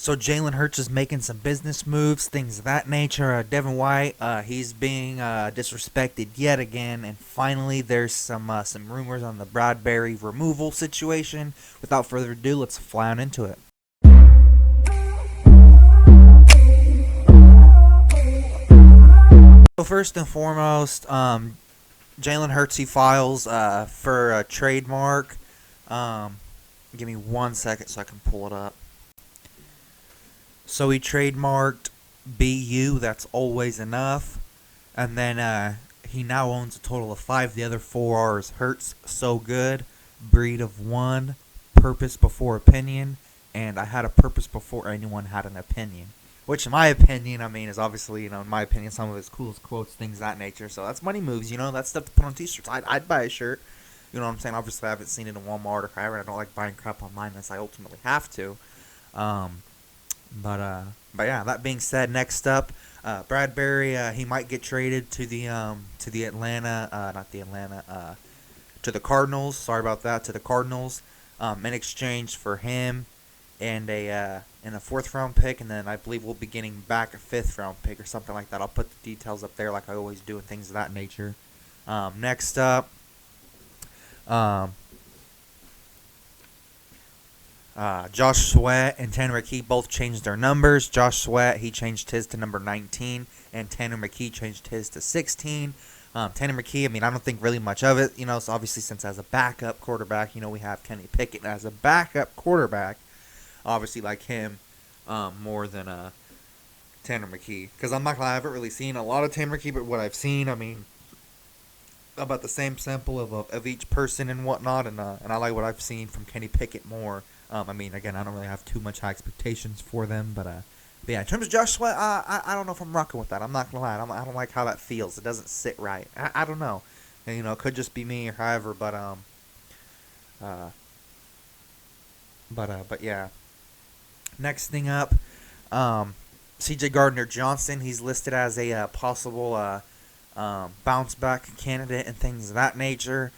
So Jalen Hurts is making some business moves, things of that nature. Devin White, he's being disrespected yet again, and finally there's some rumors on the Bradbury removal situation. Without further ado, let's fly on into it. So first and foremost, Jalen Hurts he files for a trademark. Um, Give me 1 second so I can pull it up. So he trademarked BU, that's always enough. And then he now owns a total of 5. The other 4 are Hurts, So Good, Breed of One, Purpose Before Opinion, and I had a purpose before anyone had an opinion. Which, in my opinion, I mean, is obviously, in my opinion, some of his coolest quotes, things of that nature. So that's money moves, that's stuff to put on t-shirts. I'd buy a shirt. You know what I'm saying? Obviously, I haven't seen it in Walmart or however. I don't like buying crap online unless I ultimately have to. Um, but yeah. That being said, next up, Bradbury. He might get traded to the Atlanta, not the Atlanta, to the Cardinals. Sorry about that. To the Cardinals, in exchange for him and a 4th round pick, and then I believe we'll be getting back a 5th round pick or something like that. I'll put the details up there like I always do and things of that nature. Next up. Josh Sweat and Tanner McKee both changed their numbers. Josh Sweat, he changed his to number 19, and Tanner McKee changed his to 16. Tanner McKee, I mean, I don't think really much of it, so obviously since as a backup quarterback, we have Kenny Pickett as a backup quarterback. Obviously like him more than Tanner McKee. Because I'm not going to, I haven't really seen a lot of Tanner McKee, but what I've seen, I mean, about the same sample of each person and whatnot, and I like what I've seen from Kenny Pickett more. I mean, again, I don't really have too much high expectations for them, but yeah, in terms of Josh Sweat, I don't know if I'm rocking with that. I'm not gonna lie, I don't like how that feels. It doesn't sit right. I don't know, and it could just be me or however, but yeah. Next thing up, C.J. Gardner-Johnson. He's listed as a possible bounce back candidate and things of that nature.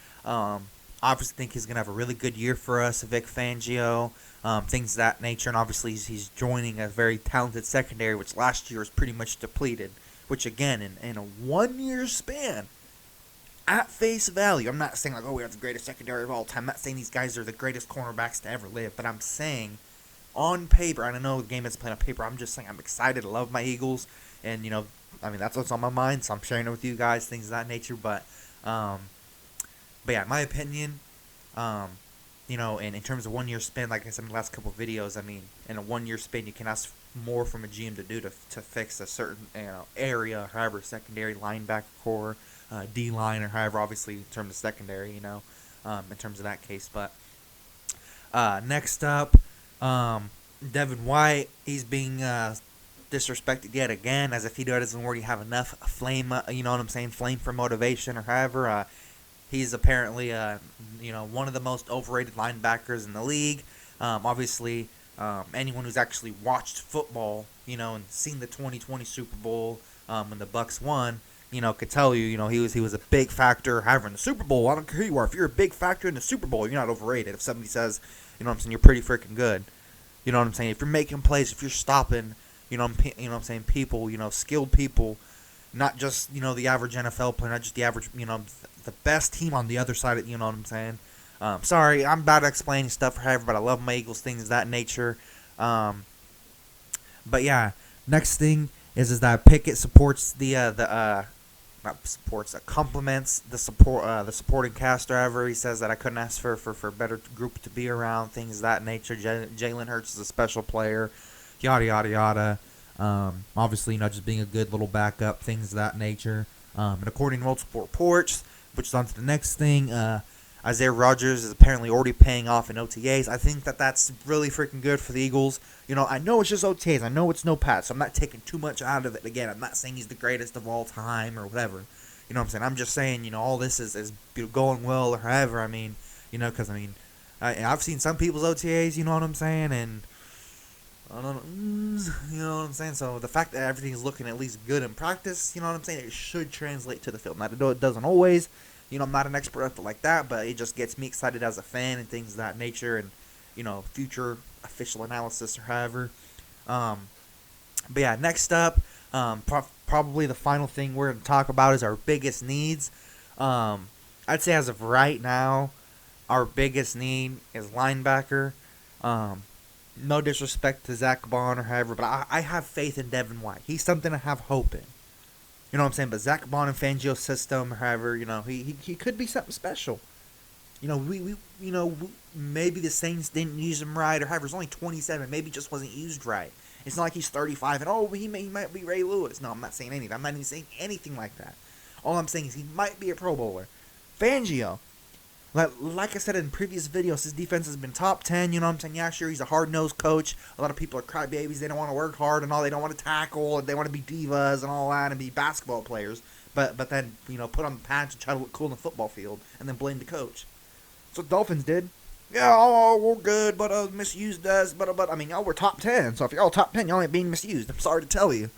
Obviously think he's going to have a really good year for us, Vic Fangio, things of that nature. And obviously he's joining a very talented secondary, which last year was pretty much depleted. Which, again, in a 1-year span, at face value, I'm not saying, like, oh, we have the greatest secondary of all time. I'm not saying these guys are the greatest cornerbacks to ever live. But I'm saying, on paper, and I know the game is playing on paper, I'm just saying I'm excited. I love my Eagles. And, I mean, that's what's on my mind, so I'm sharing it with you guys, things of that nature. But yeah, in my opinion, and in terms of 1-year spin, like I said in the last couple of videos, I mean, in a 1-year spin, you can ask more from a GM to do to fix a certain area, however, secondary, linebacker core, D-line, or however, obviously, in terms of secondary, in terms of that case. But next up, Devin White, he's being disrespected yet again, as if he doesn't already have enough flame, flame for motivation, or however. He's apparently, one of the most overrated linebackers in the league. Obviously, anyone who's actually watched football, and seen the 2020 Super Bowl when the Bucs won, could tell you, he was a big factor. However, in the Super Bowl, I don't care who you are. If you're a big factor in the Super Bowl, you're not overrated. If somebody says, you're pretty freaking good. You know what I'm saying? If you're making plays, if you're stopping, people, skilled people, not just, the average NFL player, not just the average, the best team on the other side of, what I'm saying? Sorry, I'm bad at explaining stuff for everybody. I love my Eagles, things of that nature. But yeah, next thing is that Pickett supports compliments the supporting cast or whatever. He says that I couldn't ask for a better group to be around, things of that nature. Jalen Hurts is a special player, yada, yada, yada. Obviously, just being a good little backup, things of that nature. And according to multiple reports, which is on to the next thing, Isaiah Rodgers is apparently already paying off in OTAs. I think that's really freaking good for the Eagles. I know it's just OTAs. I know it's no pass, so I'm not taking too much out of it. Again, I'm not saying he's the greatest of all time or whatever. You know what I'm saying? I'm just saying, all this is going well or however. I mean, because, I've seen some people's OTAs, you know what I'm saying? And I don't know, you know what I'm saying? So the fact that everything's looking at least good in practice, you know what I'm saying? It should translate to the field. Now, I know it doesn't always. I'm not an expert like that, but it just gets me excited as a fan and things of that nature and, future official analysis or however. But yeah, next up, probably the final thing we're going to talk about is our biggest needs. I'd say as of right now, our biggest need is linebacker. No disrespect to Zach Bond or however, but I have faith in Devin White. He's something to have hope in. You know what I'm saying? But Zach Bond and Fangio's system, however, he could be something special. Maybe the Saints didn't use him right, or however, he's only 27. Maybe just wasn't used right. It's not like he's 35 and he might be Ray Lewis. No, I'm not saying anything. I'm not even saying anything like that. All I'm saying is he might be a Pro Bowler. Fangio, like I said in previous videos, his defense has been top 10. You know what I'm saying? Yeah, sure, he's a hard-nosed coach. A lot of people are crybabies. They don't want to work hard and all. They don't want to tackle. And they want to be divas and all that and be basketball players. But then, put on the patch and try to look cool in the football field and then blame the coach. That's what Dolphins did. Yeah, we're good, but misused us. But I mean, y'all were top 10. So if you're all top 10, y'all ain't being misused. I'm sorry to tell you.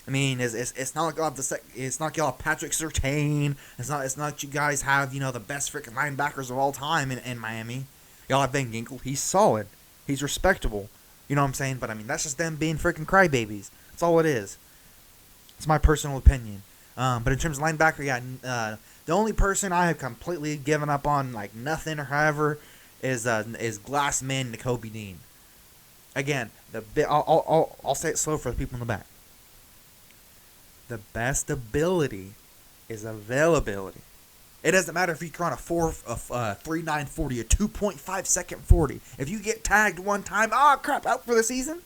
I mean, it's not like y'all have it's not like y'all have Patrick Surtain. It's not like you guys have the best freaking linebackers of all time in Miami. Y'all have Van Ginkel. He's solid. He's respectable. You know what I'm saying? But I mean, that's just them being freaking crybabies. That's all it is. It's my personal opinion. But in terms of linebacker, yeah, the only person I have completely given up on, like nothing or however, is Glassman Nakobe Dean. Again, I'll say it slow for the people in the back. The best ability is availability. It doesn't matter if you run a 3.9 40, a 2.5 second 40. If you get tagged one time, crap, out for the season.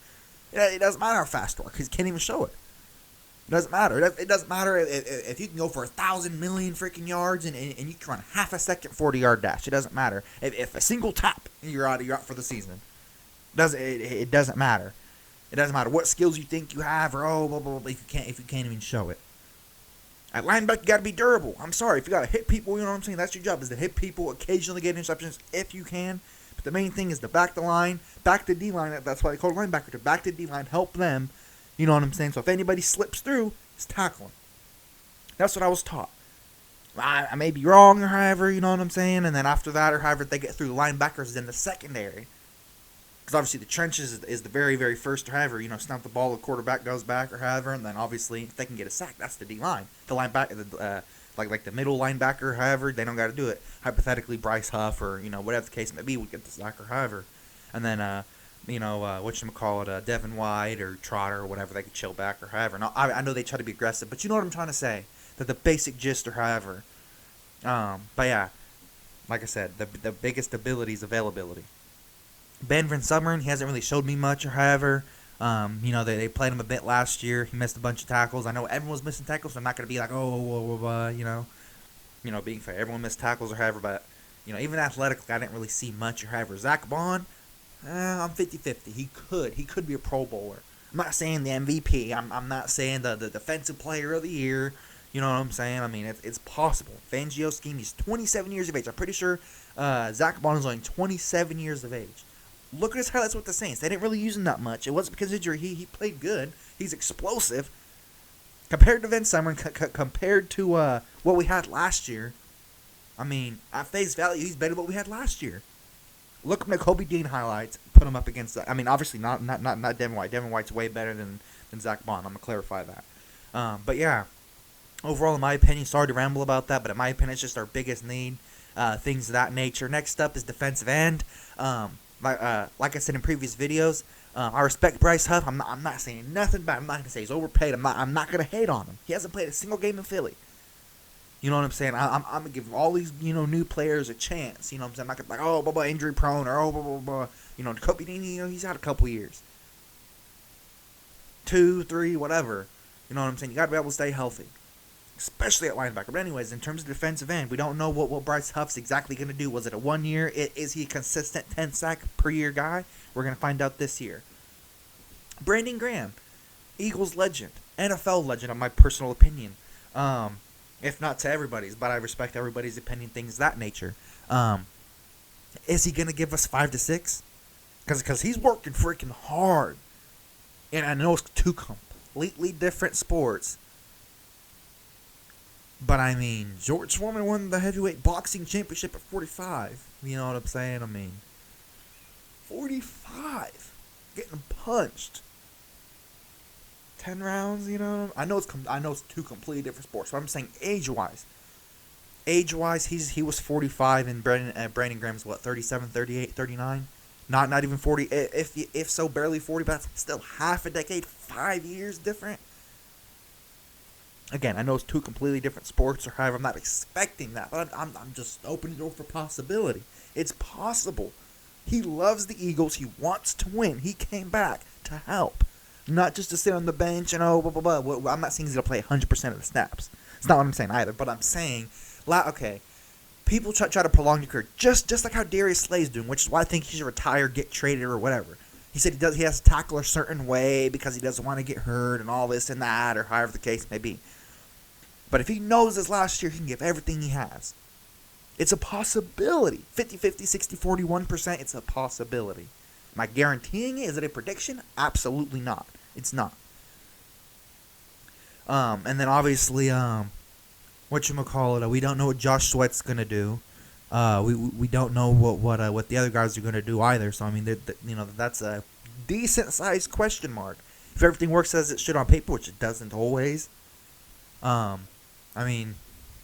It doesn't matter how fast you are because you can't even show it. It doesn't matter. It doesn't matter if you can go for 1,000 million freaking yards and you can run half a second 40-yard dash. It doesn't matter. If a single tap, you're out for the season. It doesn't matter. It doesn't matter what skills you think you have or blah, blah, blah, if you can't even show it. At linebacker, you got to be durable. I'm sorry. If you got to hit people, you know what I'm saying? That's your job, is to hit people, occasionally get interceptions if you can. But the main thing is to back the line, back the D-line. That's why they call it linebacker, to back the D-line, help them. You know what I'm saying? So if anybody slips through, it's tackling. That's what I was taught. I may be wrong or however, you know what I'm saying? And then after that or however, they get through the linebackers in the secondary. Because obviously the trenches is the very, very first or however, snap the ball, the quarterback goes back or however, and then obviously if they can get a sack, that's the D-line. The linebacker, like the middle linebacker, however, they don't got to do it. Hypothetically, Bryce Huff or, whatever the case may be would get the sack or however. And then, Devin White or Trotter or whatever, they could chill back or however. Now, I know they try to be aggressive, but you know what I'm trying to say. That the basic gist or however. But yeah, like I said, the biggest ability is availability. Ben Van Summeren, he hasn't really showed me much or however. They played him a bit last year. He missed a bunch of tackles. I know everyone was missing tackles, so I'm not going to be like, being fair. Everyone missed tackles or however, but, even athletically, I didn't really see much or however. Zach Bond, I'm 50-50. He could be a Pro Bowler. I'm not saying the MVP. I'm not saying the defensive player of the year. You know what I'm saying? I mean, it's possible. Fangio scheme, he's 27 years of age. I'm pretty sure Zach Bond is only 27 years of age. Look at his highlights with the Saints. They didn't really use him that much. It wasn't because of injury. He played good. He's explosive. Compared to Van Summeren, compared to what we had last year, I mean, at face value, he's better than what we had last year. Look up Nakobe Dean highlights. Put him up against that. I mean, obviously not Devin White. Devin White's way better than Zach Bond. I'm going to clarify that. But yeah, overall, in my opinion, sorry to ramble about that, but in my opinion, it's just our biggest need. Things of that nature. Next up is defensive end. Like I said in previous videos, I respect Bryce Huff. I'm not saying nothing bad. I'm not going to say he's overpaid. I'm not going to hate on him. He hasn't played a single game in Philly. You know what I'm saying? I'm going to give all these, new players a chance. You know what I'm saying? I'm not going to be like, blah, blah, injury prone, or blah, blah, blah. Kobe Dean, he's had a couple years. 2, 3, whatever. You know what I'm saying? You got to be able to stay healthy. Especially at linebacker. But anyways, in terms of defensive end, we don't know what Bryce Huff's exactly going to do. Was it a 1 year? Is he a consistent 10 sack per year guy? We're going to find out this year. Brandon Graham, Eagles legend, NFL legend, in my personal opinion. If not to everybody's, but I respect everybody's opinion, things of that nature. Is he going to give us 5 to 6? Because he's working freaking hard. And I know it's two completely different sports. But I mean, George Foreman won the heavyweight boxing championship at 45. You know what I'm saying? I mean, 45. getting punched. 10 rounds, I know it's two completely different sports, but I'm saying age-wise. Age-wise, he was 45, and Brandon Graham's, 37, 38, 39? Not even 40, if so, barely 40, but that's still half a decade, 5 years different. Again, I know it's two completely different sports, or however, I'm not expecting that, but I'm just opening the door for possibility. It's possible. He loves the Eagles. He wants to win. He came back to help, not just to sit on the bench and blah, blah, blah. I'm not saying he's going to play 100% of the snaps. It's not what I'm saying either, but I'm saying, okay, people try to prolong your career, just like how Darius Slay's doing, which is why I think he should retire, get traded, or whatever. He said he has to tackle a certain way because he doesn't want to get hurt and all this and that, or however the case may be. But if he knows this last year, he can give everything he has. It's a possibility. 50-50, 60-40, 1%, it's a possibility. Am I guaranteeing it? Is it a prediction? Absolutely not. It's not. And then obviously, whatchamacallit, we don't know what Josh Sweat's going to do. We don't know what the other guys are going to do either. So, I mean, that's a decent-sized question mark. If everything works as it should on paper, which it doesn't always, I mean,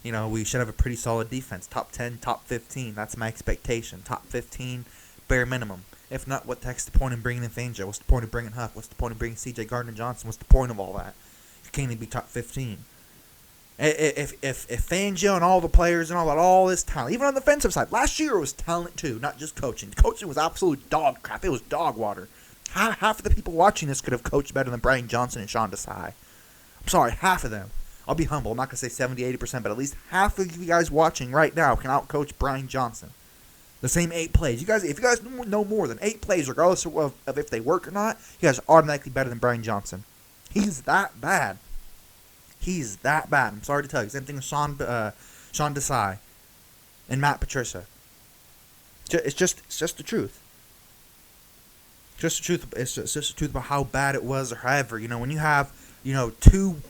we should have a pretty solid defense. Top 10, top 15. That's my expectation. Top 15, bare minimum. If not, what the heck's the point in bringing in Fangio? What's the point of bringing Huff? What's the point of bringing C.J. Gardner-Johnson? What's the point of all that? You can't even be top 15. If Fangio and all the players and all this talent, even on the defensive side, last year it was talent too, not just coaching. Coaching was absolute dog crap. It was dog water. Half of the people watching this could have coached better than Brian Johnson and Sean Desai. I'm sorry, half of them. I'll be humble. I'm not going to say 70, 80%, but at least half of you guys watching right now can outcoach Brian Johnson. The same 8 plays. If you guys know more than 8 plays, regardless of if they work or not, you guys are automatically better than Brian Johnson. He's that bad. He's that bad. I'm sorry to tell you. Same thing with Sean Desai and Matt Patricia. It's just the truth. Just the truth. It's just the truth about how bad it was, or however. When you have 2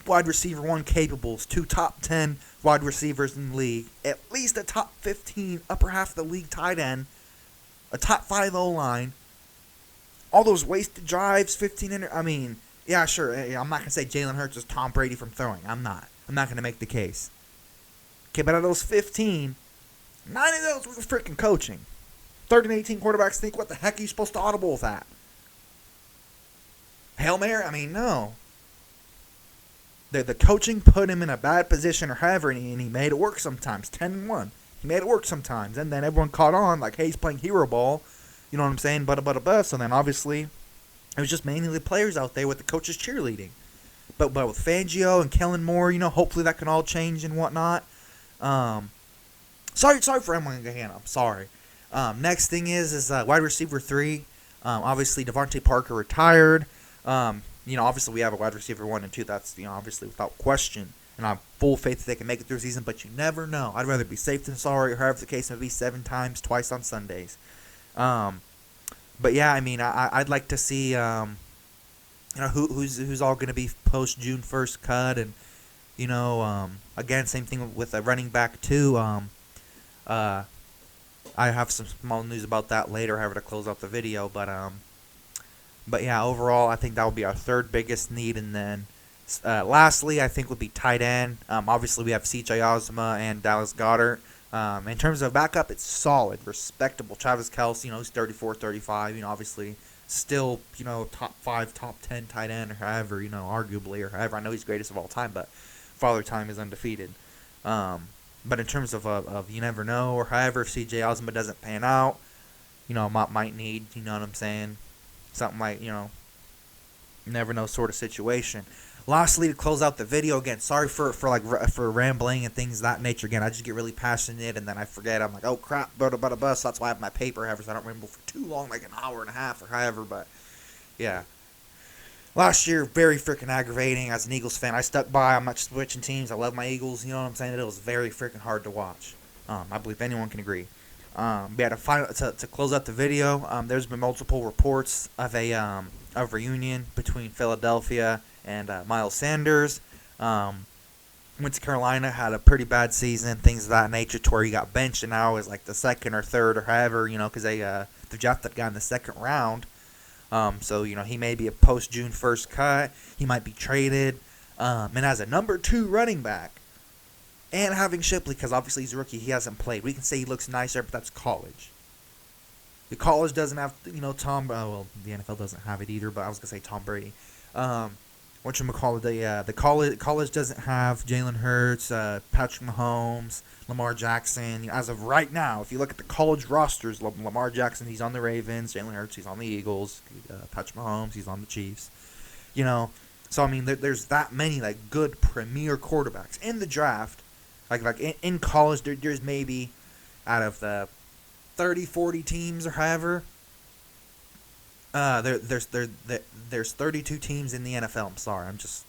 wide receiver 1 capables, 2 top 10 wide receivers in the league, at least a top 15, upper half of the league tight end, a top 5 O-line, all those wasted drives, 15 I mean, yeah, sure, I'm not going to say Jalen Hurts is Tom Brady from throwing. I'm not going to make the case. Okay, but out of those 15, 9 of those were freaking coaching. 3rd and 18 quarterbacks think, what the heck are you supposed to audible with that? Hail Mary? I mean, no. The coaching put him in a bad position or however, and he made it work sometimes. 10-1. He made it work sometimes. And then everyone caught on, like, hey, he's playing hero ball. You know what I'm saying? So then, obviously, it was just mainly the players out there with the coaches cheerleading. But with Fangio and Kellen Moore, hopefully that can all change and whatnot. Sorry for Emily Gahan. I'm sorry. Next thing is wide receiver 3. Obviously, Devontae Parker retired. Obviously we have a wide receiver 1 and 2. That's, obviously without question. And I have full faith that they can make it through the season, but you never know. I'd rather be safe than sorry, or however the case may be, 7 times, twice on Sundays. But yeah, I mean, I'd like to see, who's all going to be post June 1st cut, and again, same thing with a running back too. I have some small news about that later, however, to close out the video, But yeah, overall, I think that would be our 3rd biggest need. And then lastly, I think would be tight end. Obviously, we have C.J. Osma and Dallas Goedert. In terms of backup, it's solid, respectable. Travis Kelce, he's 34, 35. Obviously, still, top 5, top 10 tight end, or however, arguably, or however. I know he's greatest of all time, but Father Time is undefeated. But in terms of you never know, or however, if C.J. Osma doesn't pan out, might need, you know what I'm saying? Something like, never know sort of situation. Lastly, to close out the video, again, sorry for rambling and things of that nature. Again, I just get really passionate and then I forget. I'm like, oh crap, so that's why I have my paper, however, so I don't ramble for too long, like an hour and a half or however. But yeah, last year, very freaking aggravating as an Eagles fan. I stuck by. I'm not switching teams. I love my Eagles. You know what I'm saying? It was very freaking hard to watch. I believe anyone can agree. To close out the video, there's been multiple reports of a reunion between Philadelphia and Miles Sanders. Went to Carolina, had a pretty bad season, things of that nature, to where he got benched, and now is like the 2nd or 3rd or however, because they drafted that guy in the 2nd round. So, he may be a post-June 1st cut. He might be traded. And as a number 2 running back, and having Shipley, because obviously he's a rookie, he hasn't played. We can say he looks nicer, but that's college. The college doesn't have, Tom. Well, the NFL doesn't have it either. But I was gonna say Tom Brady. Whatchamacallit, the college doesn't have Jalen Hurts, Patrick Mahomes, Lamar Jackson. As of right now, if you look at the college rosters, Lamar Jackson, he's on the Ravens. Jalen Hurts, he's on the Eagles. Patrick Mahomes, he's on the Chiefs. So I mean, there's that many good premier quarterbacks in the draft. In college, there's maybe out of the 30, 40 teams or however. There's 32 teams in the NFL. I'm sorry, I'm just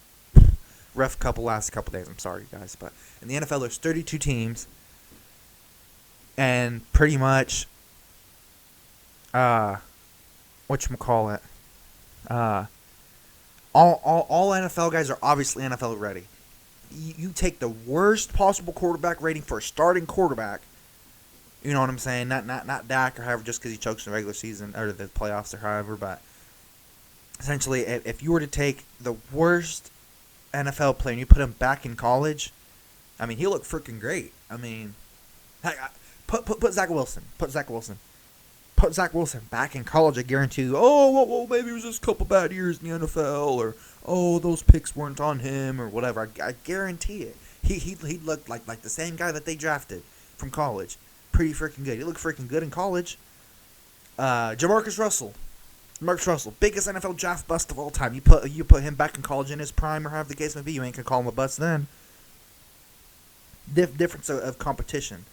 rough last couple days. I'm sorry, guys, but in the NFL there's 32 teams, and pretty much, whatchamacallit, all NFL guys are obviously NFL ready. You take the worst possible quarterback rating for a starting quarterback. You know what I'm saying? Not Dak or however, just because he chokes in the regular season or the playoffs or however. But essentially, if you were to take the worst NFL player and you put him back in college, I mean, he'll look freaking great. I mean, heck, put Zach Wilson. Put Zach Wilson back in college. I guarantee you. Oh, well, maybe it was just a couple bad years in the NFL, or those picks weren't on him, or whatever. I guarantee it. He looked like the same guy that they drafted from college. Pretty freaking good. He looked freaking good in college. Jamarcus Russell, biggest NFL draft bust of all time. You put him back in college in his prime, or however the case may be. You ain't gonna call him a bust then. Difference of competition.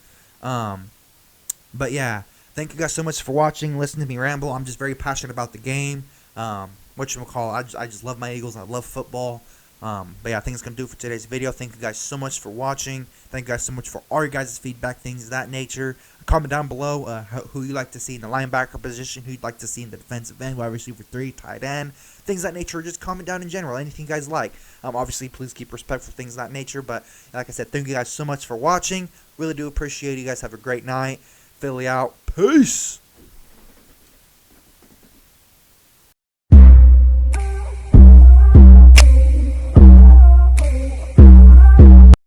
But yeah. Thank you guys so much for watching, listening to me ramble. I'm just very passionate about the game. I just love my Eagles. I love football. But yeah, I think it's going to do it for today's video. Thank you guys so much for watching. Thank you guys so much for all your guys' feedback, things of that nature. Comment down below who you'd like to see in the linebacker position, who you'd like to see in the defensive end, wide receiver 3, tight end, things of that nature. Just comment down in general, anything you guys like. Obviously, please keep respect for things of that nature. But like I said, thank you guys so much for watching. Really do appreciate it. You guys have a great night. Philly out. Peace.